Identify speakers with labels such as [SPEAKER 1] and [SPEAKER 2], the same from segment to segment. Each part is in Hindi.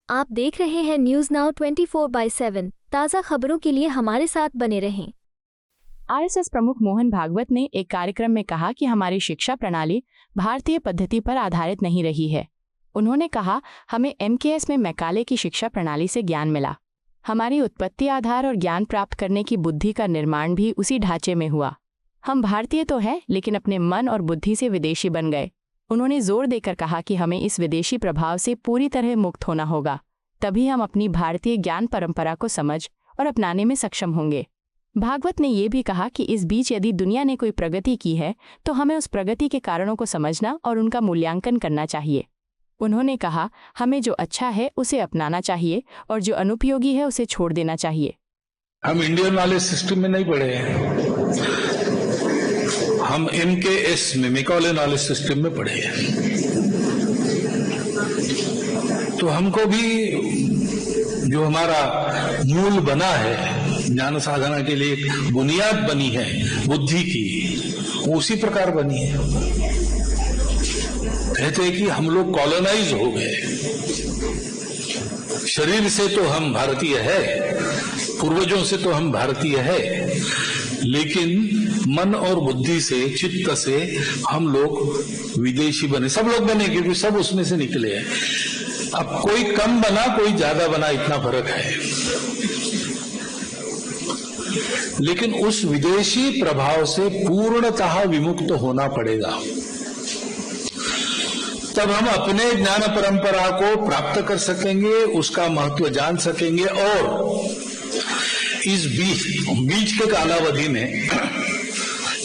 [SPEAKER 1] आप देख रहे हैं न्यूज नाउ 24/7। ताज़ा खबरों के लिए हमारे साथ बने रहें।
[SPEAKER 2] आरएसएस प्रमुख मोहन भागवत ने एक कार्यक्रम में कहा कि हमारी शिक्षा प्रणाली भारतीय पद्धति पर आधारित नहीं रही है। उन्होंने कहा, हमें एमकेएस में मैकाले की शिक्षा प्रणाली से ज्ञान मिला। हमारी उत्पत्ति आधार और ज्ञान प्राप्त करने की बुद्धि का निर्माण भी उसी ढांचे में हुआ। हम भारतीय तो हैं, लेकिन अपने मन और बुद्धि से विदेशी बन गए। उन्होंने जोर देकर कहा कि हमें इस विदेशी प्रभाव से पूरी तरह मुक्त होना होगा, तभी हम अपनी भारतीय ज्ञान परंपरा को समझ और अपनाने में सक्षम होंगे। भागवत ने यह भी कहा कि इस बीच यदि दुनिया ने कोई प्रगति की है तो हमें उस प्रगति के कारणों को समझना और उनका मूल्यांकन करना चाहिए। उन्होंने कहा, हमें जो अच्छा है उसे अपनाना चाहिए और जो अनुपयोगी है उसे छोड़ देना चाहिए।
[SPEAKER 3] हम इंडियन नॉलेज सिस्टम में नहीं पढ़े हैं, हम एमकेएस में मैकाले नॉलेज सिस्टम में पढ़े हैं। तो हमको भी जो हमारा मूल बना है, ज्ञान साधना के लिए एक बुनियाद बनी है बुद्धि की, वो उसी प्रकार बनी है। कहते हैं कि हम लोग कॉलोनाइज हो गए। शरीर से तो हम भारतीय है, पूर्वजों से तो हम भारतीय है, लेकिन मन और बुद्धि से, चित्त से हम लोग विदेशी बने। सब लोग बने क्योंकि सब उसमें से निकले हैं। अब कोई कम बना, कोई ज्यादा बना, इतना फर्क है। लेकिन उस विदेशी प्रभाव से पूर्णतः विमुक्त होना पड़ेगा, तब हम अपने ज्ञान परंपरा को प्राप्त कर सकेंगे, उसका महत्व जान सकेंगे और इस बीच के कालावधि में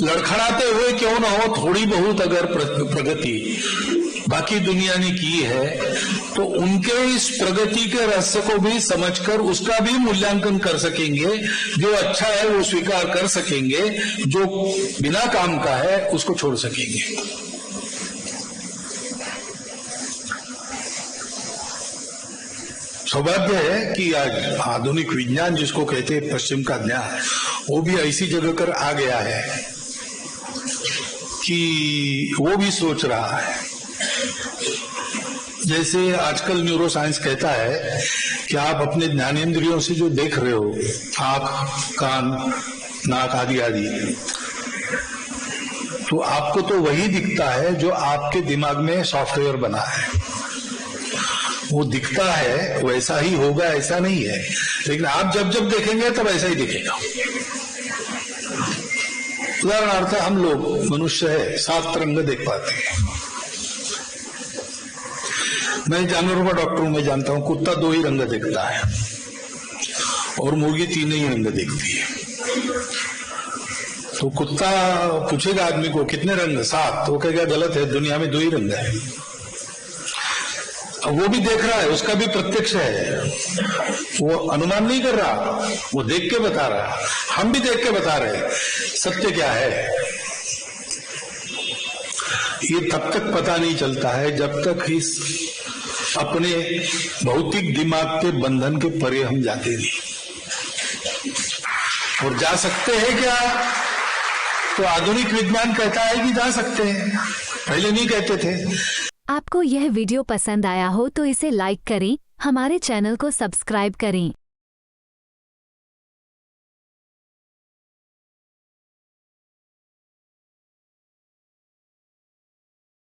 [SPEAKER 3] लड़खड़ाते हुए क्यों न हो, थोड़ी बहुत अगर प्रगति बाकी दुनिया ने की है तो उनके इस प्रगति के रहस्य को भी समझकर उसका भी मूल्यांकन कर सकेंगे। जो अच्छा है वो स्वीकार कर सकेंगे, जो बिना काम का है उसको छोड़ सकेंगे। सौभाग्य है कि आज आधुनिक विज्ञान जिसको कहते हैं पश्चिम का ज्ञान, वो भी ऐसी जगह कर आ गया है कि वो भी सोच रहा है। जैसे आजकल न्यूरो साइंस कहता है कि आप अपने ज्ञानेंद्रियों से जो देख रहे हो, आंख, कान, नाक आदि आदि, तो आपको तो वही दिखता है जो आपके दिमाग में सॉफ्टवेयर बना है। वो दिखता है, वैसा ही होगा ऐसा नहीं है, लेकिन आप जब जब देखेंगे तब ऐसा ही दिखेगा। उदाहरणार्थ हम लोग मनुष्य है, 7 रंग देख पाते हैं। मैं जानवरों का डॉक्टर हूं, मैं जानता हूं कुत्ता 2 ही रंग देखता है और मुर्गी 3 ही रंग देखती है। तो कुत्ता पूछेगा आदमी को कितने रंग, 7, तो वो कहेगा गलत है, दुनिया में 2 ही रंग है। वो भी देख रहा है, उसका भी प्रत्यक्ष है, वो अनुमान नहीं कर रहा, वो देख के बता रहा है। हम भी देख के बता रहे हैं सत्य क्या है। ये तब तक पता नहीं चलता है जब तक इस अपने भौतिक दिमाग के बंधन के परे हम जाते नहीं। और जा सकते हैं क्या? तो आधुनिक विज्ञान कहता है कि जा सकते हैं, पहले नहीं कहते थे।
[SPEAKER 1] आपको यह वीडियो पसंद आया हो तो इसे लाइक करें, हमारे चैनल को सब्सक्राइब करें।